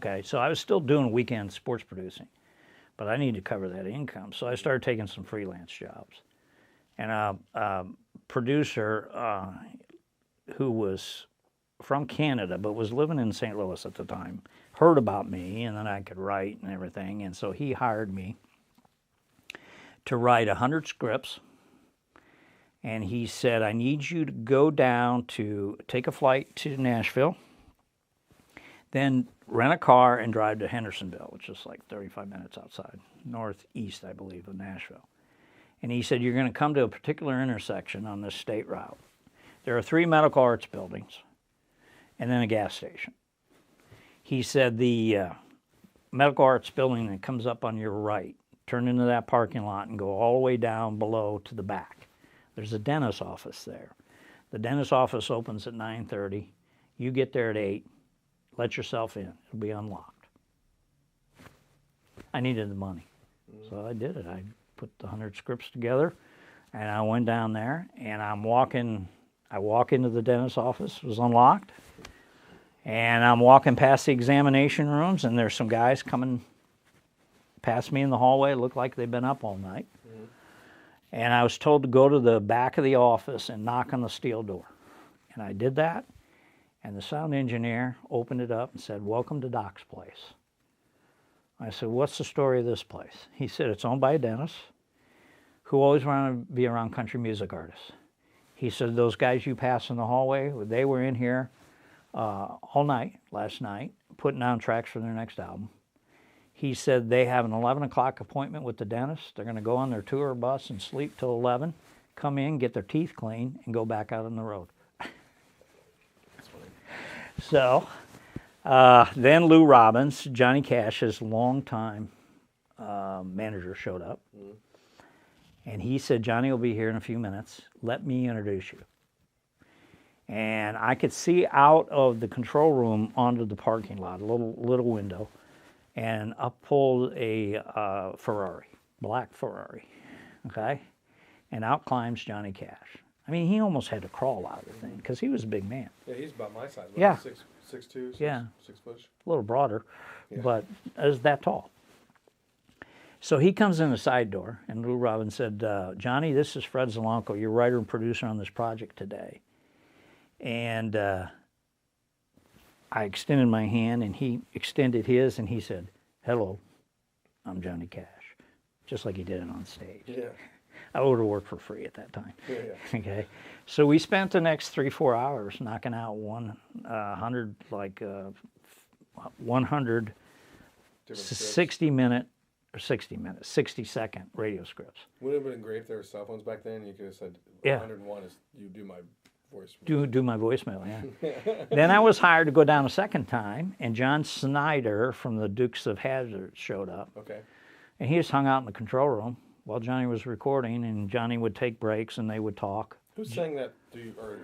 Okay, so I was still doing weekend sports producing, but I needed to cover that income. So I started taking some freelance jobs. And a producer who was from Canada but was living in St. Louis at the time heard about me and that I could write and everything. And so he hired me to write 100 scripts. And he said, I need you to go down to take a flight to Nashville, then rent a car and drive to Hendersonville, which is like 35 minutes outside, northeast, I believe, of Nashville. And he said, you're going to come to a particular intersection on this state route. There are 3 medical arts buildings and then a gas station. He said, the medical arts building that comes up on your right, turn into that parking lot and go all the way down below to the back. There's a dentist's office there. The dentist's office opens at 9:30. You get there at 8. Let yourself in. It'll be unlocked. I needed the money. So I did it. I put the 100 scripts together, and I went down there, and I walk into the dentist's office. It was unlocked. And I'm walking past the examination rooms, and there's some guys coming past me in the hallway. It looked like they'd been up all night. And I was told to go to the back of the office and knock on the steel door. And I did that, and the sound engineer opened it up and said, welcome to Doc's place. I said, what's the story of this place? He said, it's owned by a dentist who always wanted to be around country music artists. He said, those guys you pass in the hallway, they were in here all night, last night, putting down tracks for their next album. He said they have an 11 o'clock appointment with the dentist. They're going to go on their tour bus and sleep till 11, come in, get their teeth cleaned, and go back out on the road. That's funny. So then Lou Robbins, Johnny Cash's longtime manager, showed up. And he said, Johnny will be here in a few minutes. Let me introduce you. And I could see out of the control room onto the parking lot, a little window, and up pulled a Ferrari, black Ferrari, okay? And out climbs Johnny Cash. I mean, he almost had to crawl out of the thing because he was a big man. Yeah, he's about my size. Yeah. 6'2", Yeah. 6 foot. A little broader, Yeah. but is that tall. So he comes in the side door, and Lou Robbins said, Johnny, this is Fred Zelenko, your writer and producer on this project today. And I extended my hand, and he extended his, and he said, hello, I'm Johnny Cash, just like he did it on stage. Yeah. I would have worked for free at that time. Yeah. Okay, so we spent the next 3-4 hours knocking out 100 60-second radio scripts. Would it have been great if there were cell phones back then? You could have said, Yeah. 101 is you do my voice. Do my voicemail, yeah. Then I was hired to go down a second time, and John Snyder from the Dukes of Hazzard showed up. Okay. And he just hung out in the control room while Johnny was recording, and Johnny would take breaks and they would talk. Who sang that? Or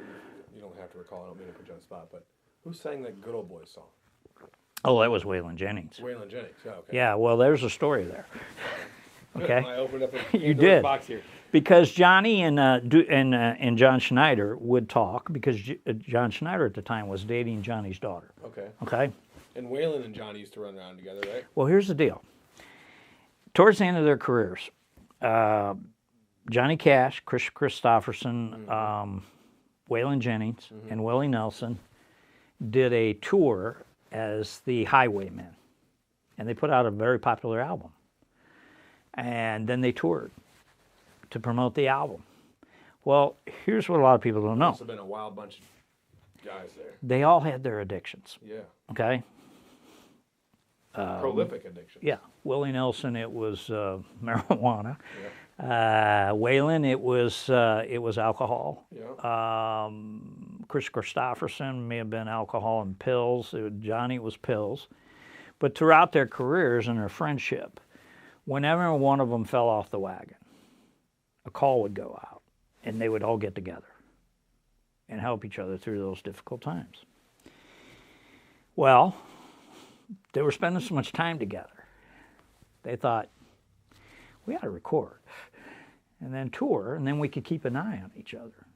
you don't have to recall. I don't mean to put you on the spot, but who sang that Good Old Boys song? Oh, that was Waylon Jennings. Waylon Jennings. Yeah. Okay. Yeah, well, there's a story there. Okay. I opened up a You Pandora's did. box here. Because Johnny and John Schneider would talk, because John Schneider at the time was dating Johnny's daughter. Okay. Okay? And Waylon and Johnny used to run around together, right? Well, here's the deal. Towards the end of their careers, Johnny Cash, Chris Christopherson, Waylon Jennings, and Willie Nelson did a tour as the Highwaymen. And they put out a very popular album. And then they toured to promote the album. Well, here's what a lot of people don't know. Must have been a wild bunch of guys there. They all had their addictions, Yeah. okay? Prolific addiction. Yeah. Willie Nelson, it was marijuana. Yeah. Waylon, it was alcohol. Yeah. Chris Christopherson may have been alcohol and pills. Johnny was pills. But throughout their careers and their friendship, whenever one of them fell off the wagon, a call would go out, and they would all get together and help each other through those difficult times. Well, they were spending so much time together. They thought, we ought to record and then tour, and then we could keep an eye on each other.